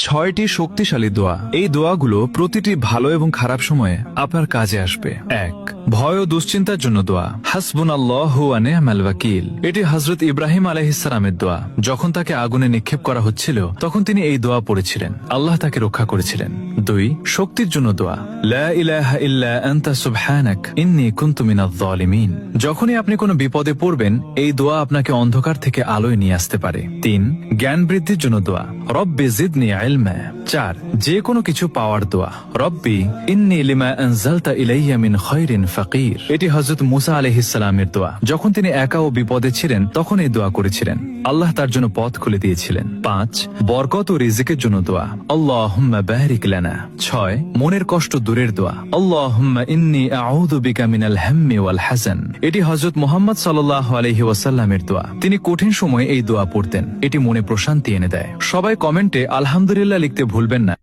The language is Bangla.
6টি শক্তিশালী দোয়া। এই দোয়াগুলো প্রতিটি ভালো এবং খারাপ সময়ে আপনার কাজে আসবে। 1. ভয় ও দুশ্চিন্তার জন্য দোয়া। হাসবুনাল্লাহু ওয়া নি'মাল ওয়াকিল। এটি হযরত ইব্রাহিম আলাইহিস সালামের দোয়া। যখন তাকে আগুনে নিক্ষেপ করা হচ্ছিল তখন তিনি এই দোয়া পড়েছিলেন, আল্লাহ তাকে রক্ষা করেছিলেন। 2. শক্তির জন্য দোয়া। লা ইলাহা ইল্লা আনতা সুবহানাক ইন্নী কুনতু মিনাজ জালিমিন। যখনই আপনি কোনো বিপদে পড়বেন এই দোয়া আপনাকে অন্ধকার থেকে আলোয় নিয়ে আসতে পারে। 3. জ্ঞান বৃদ্ধির জন্য দোয়া। রব্বি জিদনি ইলমা। 4. যে কোনো কিছু পাওয়ার দোয়া। রব্বি ইন্নী লিমা আনজালতা ইলাইয়া মিন খায়রিন ফাকির। এটি হযরত মুসা আলাইহিস সালামের দোয়া। যখন তিনি একা ও বিপদে ছিলেন তখন এই দোয়া করেছিলেন, আল্লাহ তার জন্য পথ খুলে দিয়েছিলেন। 5. বরকত ও রিজিকের জন্য দোয়া। আল্লাহুম্মা বারিক লানা। 6. মনের কষ্ট দূরের দোয়া। আল্লাহুম্মা ইন্নী আউযু বিকা মিনাল হাম্মি ওয়াল হাযান। এটি হযরত মুহাম্মদ সাল্লাল্লাহু আলাইহি ওয়াসাল্লামের দোয়া। তিনি কঠিন সময়ে এই দোয়া পড়তেন, এটি মনে প্রশান্তি এনে দেয়। সবাই কমেন্টে আলহামদুলিল্লাহ লিখতে ভুলবেন না।